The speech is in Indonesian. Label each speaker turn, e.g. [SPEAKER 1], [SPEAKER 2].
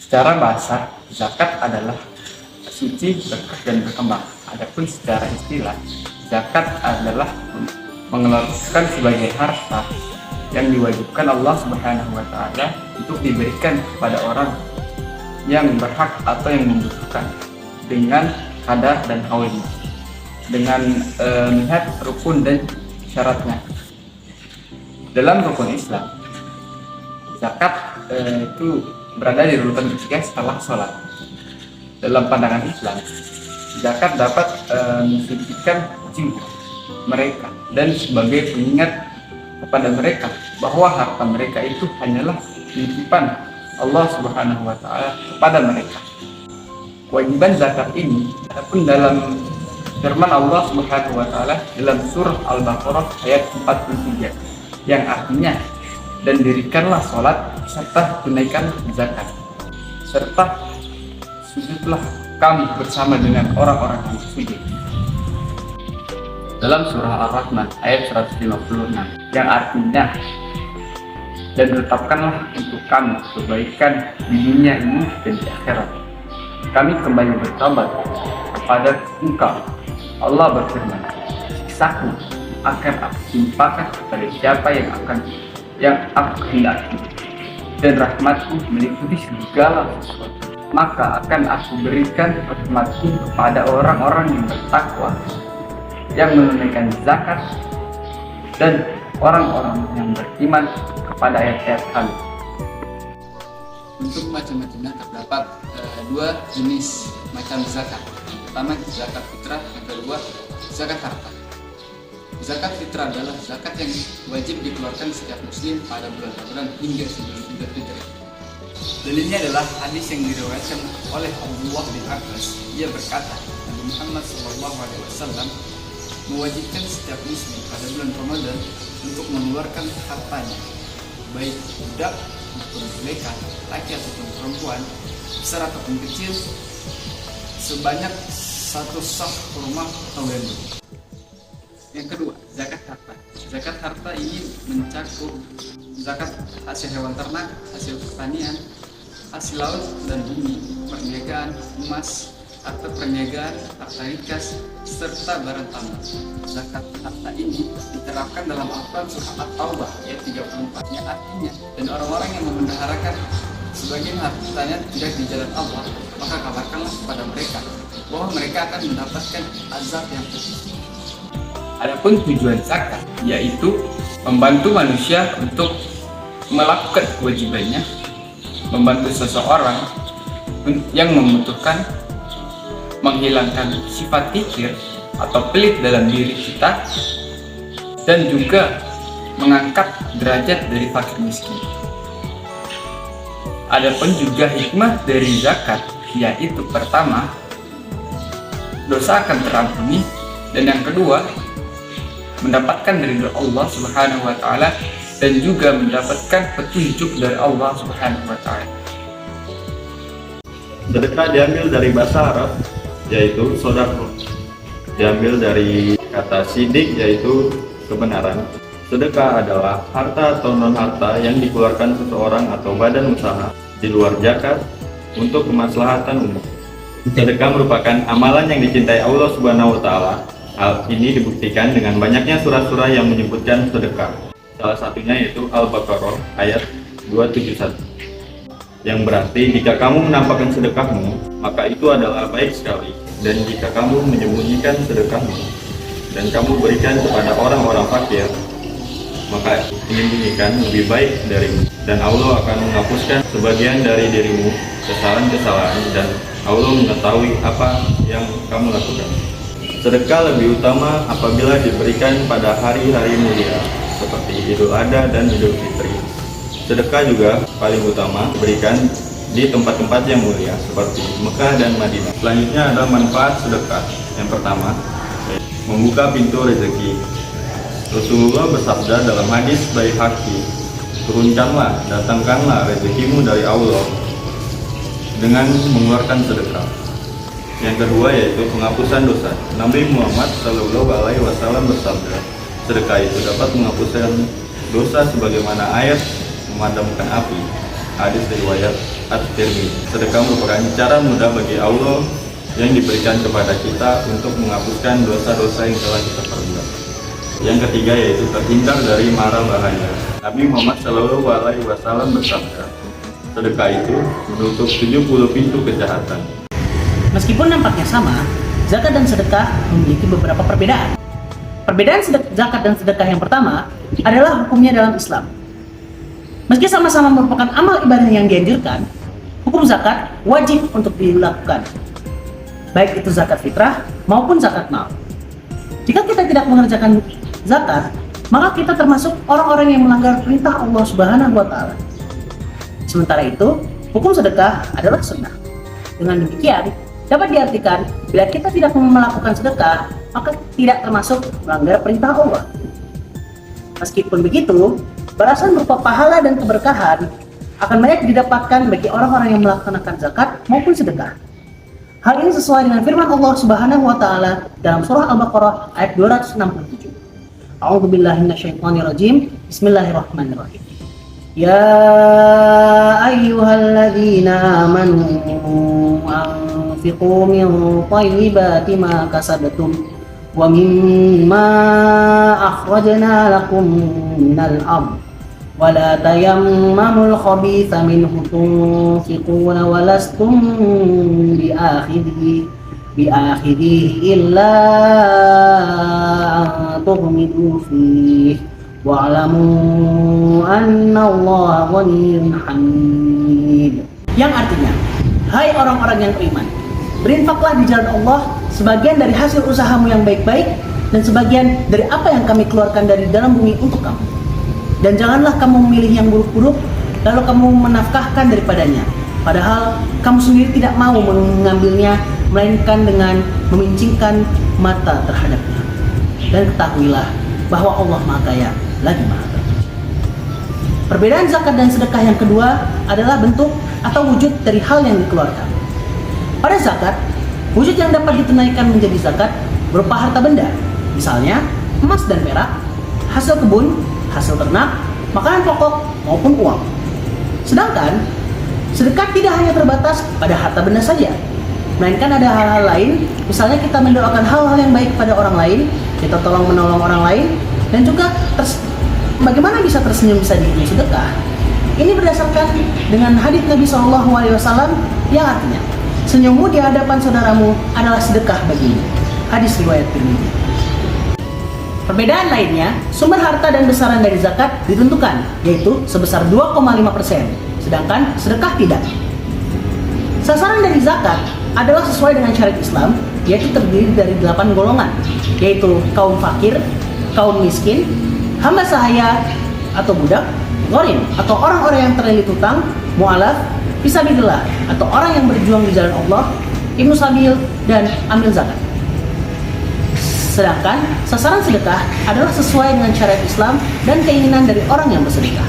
[SPEAKER 1] Secara bahasa, zakat adalah suci, berkah, dan berkembang. Adapun secara istilah, zakat adalah mengeluarkan sebagai harta yang diwajibkan Allah Subhanahu wa Ta'ala untuk diberikan kepada orang yang berhak atau yang membutuhkan dengan kadar dan haulnya, dengan melihat rukun dan syaratnya. Dalam rukun Islam, zakat itu berada di urutan ketiga setelah sholat. Dalam pandangan Islam, zakat dapat mensucikan jiwa mereka dan sebagai pengingat kepada mereka bahwa harta mereka itu hanyalah titipan Allah Subhanahu wa Ta'ala kepada mereka. Kewajiban zakat ini adapun dalam firman Allah Subhanahu wa Ta'ala dalam surah Al-Baqarah ayat 43 yang artinya, dan dirikanlah sholat serta tunaikan zakat, serta sujudlah kamu bersama dengan orang-orang yang sujud. Dalam surah Ar-Rahman ayat 156 yang artinya, dan tetapkanlah untuk kamu kebaikan di dunia ini dan di akhirat. Kami kembali bertobat kepada engkau. Allah berfirman, siksaku akan aku timpakan kepada siapa yang aku kehendaki, dan rahmatku meliputi segala sesuatu. Maka akan aku berikan rahmatku kepada orang-orang yang bertakwa, yang menunaikan zakat, dan orang-orang yang beriman kepada ayat-ayat kami. Untuk macam-macamnya terdapat dua jenis macam zakat. Yang pertama zakat fitrah, yang kedua zakat harta. Zakat fitrah adalah zakat yang wajib dikeluarkan setiap muslim pada bulan Ramadan hingga sebelum Idul Fitri. Dalilnya adalah hadis yang diriwayatkan oleh Abdullah bin Abbas. Ia berkata, Nabi Muhammad SAW mewajibkan setiap muslim pada bulan Ramadan untuk mengeluarkan hartanya, baik budak maupun mereka, laki ataupun perempuan, besar ataupun kecil, sebanyak satu sah kurma atau gandum. Yang kedua, zakat harta. Zakat harta ini mencakup zakat hasil hewan ternak, hasil pertanian, hasil laut dan bumi, perniagaan, emas, harta perniagaan, harta rikas, serta barang tambang. Zakat harta ini diterapkan dalam Al-Quran surah At-Taubah ayat 34 yang artinya, dan orang-orang yang memendaharakan sebagian hartanya tidak di jalan Allah, maka kabarkanlah kepada mereka bahwa mereka akan mendapatkan azab yang pedih. Adapun tujuan zakat yaitu membantu manusia untuk melakukan kewajibannya, membantu seseorang yang membutuhkan, menghilangkan sifat kikir atau pelit dalam diri kita, dan juga mengangkat derajat dari fakir miskin. Adapun juga hikmah dari zakat yaitu pertama, dosa akan terampuni, dan yang kedua, mendapatkan ridho Allah Subhanahu wa Ta'ala, dan juga mendapatkan petunjuk dari Allah Subhanahu wa Ta'ala.
[SPEAKER 2] Sedekah diambil dari bahasa Arab yaitu sodaqah, diambil dari kata sidik yaitu kebenaran. Sedekah adalah harta atau non harta yang dikeluarkan seseorang atau badan usaha di luar zakat untuk kemaslahatan umum. Sedekah merupakan amalan yang dicintai Allah Subhanahu wa Ta'ala. Hal ini dibuktikan dengan banyaknya surah-surah yang menyebutkan sedekah. Salah satunya yaitu Al-Baqarah ayat 271. Yang berarti jika kamu menampakkan sedekahmu, maka itu adalah baik sekali. Dan jika kamu menyembunyikan sedekahmu dan kamu berikan kepada orang-orang fakir, maka menyembunyikan lebih baik darimu. Dan Allah akan menghapuskan sebagian dari dirimu kesalahan-kesalahan, dan Allah mengetahui apa yang kamu lakukan. Sedekah lebih utama apabila diberikan pada hari-hari mulia seperti Idul Adha dan Idul Fitri. Sedekah juga paling utama diberikan di tempat-tempat yang mulia seperti Mekah dan Madinah. Selanjutnya adalah manfaat sedekah. Yang pertama, membuka pintu rezeki. Rasulullah bersabda dalam hadis Baihaqi, turunkanlah, datangkanlah rezekimu dari Allah dengan mengeluarkan sedekah. Yang kedua yaitu penghapusan dosa. Nabi Muhammad SAW bersabda, sedekah itu dapat menghapuskan dosa sebagaimana air memadamkan api. Hadis riwayat At-Tirmidzi. Sedekah merupakan cara mudah bagi Allah yang diberikan kepada kita untuk menghapuskan dosa-dosa yang telah kita perbuat. Yang ketiga yaitu terhindar dari mara bahaya. Nabi Muhammad SAW bersabda, sedekah itu menutup 70 pintu kejahatan.
[SPEAKER 3] Meskipun nampaknya sama, zakat dan sedekah memiliki beberapa perbedaan. Perbedaan zakat dan sedekah yang pertama adalah hukumnya dalam Islam. Meski sama-sama merupakan amal ibadah yang dianjurkan, hukum zakat wajib untuk dilakukan, baik itu zakat fitrah maupun zakat mal. Jika kita tidak mengerjakan zakat, maka kita termasuk orang-orang yang melanggar perintah Allah Subhanahu wa Ta'ala. Sementara itu, hukum sedekah adalah sunnah. Dengan demikian, dapat diartikan bila kita tidak melakukan sedekah, maka tidak termasuk melanggar perintah Allah. Meskipun begitu, balasan berupa pahala dan keberkahan akan banyak didapatkan bagi orang-orang yang melaksanakan zakat maupun sedekah. Hal ini sesuai dengan firman Allah Subhanahu wa Ta'ala dalam surah Al-Baqarah ayat 267. A'udzubillahi minasyaitonirrajim. Bismillahirrahmanirrahim. Ya ayyuhalladzina amanu anfiqu min thayyibati ma kasabtum wa mimma akhrajna lakum minal ardh wa la tayammamul khabitha minhu tunfiquna wa lastum biakhidhihi illa an tughmidu fihi wa'lamu annallaha ghaniyyun hamid. Yang artinya, hai orang-orang yang beriman, berinfaklah di jalan Allah sebagian dari hasil usahamu yang baik-baik dan sebagian dari apa yang kami keluarkan dari dalam bumi untuk kamu. Dan janganlah kamu memilih yang buruk-buruk lalu kamu menafkahkan daripadanya, padahal kamu sendiri tidak mau mengambilnya, melainkan dengan memincingkan mata terhadapnya. Dan ketahuilah bahwa Allah Maha Kaya lagi Maha Terpuji. Perbedaan zakat dan sedekah yang kedua adalah bentuk atau wujud dari hal yang dikeluarkan. Pada zakat, wujud yang dapat ditunaikan menjadi zakat berupa harta benda, misalnya emas dan perak, hasil kebun, hasil ternak, makanan pokok maupun uang. Sedangkan sedekah tidak hanya terbatas pada harta benda saja, melainkan ada hal-hal lain, misalnya kita mendoakan hal-hal yang baik pada orang lain, kita tolong menolong orang lain, dan juga bagaimana bisa tersenyum bisa dihitung sedekah. Ini berdasarkan dengan hadits Nabi SAW yang artinya, senyummu di hadapan saudaramu adalah sedekah bagimu. Hadis riwayat Tirmidzi. Perbedaan lainnya, sumber harta dan besaran dari zakat ditentukan, yaitu sebesar 2,5%, sedangkan sedekah tidak. Sasaran dari zakat adalah sesuai dengan syariat Islam, yaitu terdiri dari 8 golongan, yaitu kaum fakir, kaum miskin, hamba sahaya atau budak, gharim atau orang-orang yang terlilit hutang, mu'alaf, fisabilillah atau orang yang berjuang di jalan Allah, ibnu sabil, dan amil zakat. Sedangkan sasaran sedekah adalah sesuai dengan syariat Islam dan keinginan dari orang yang bersedekah.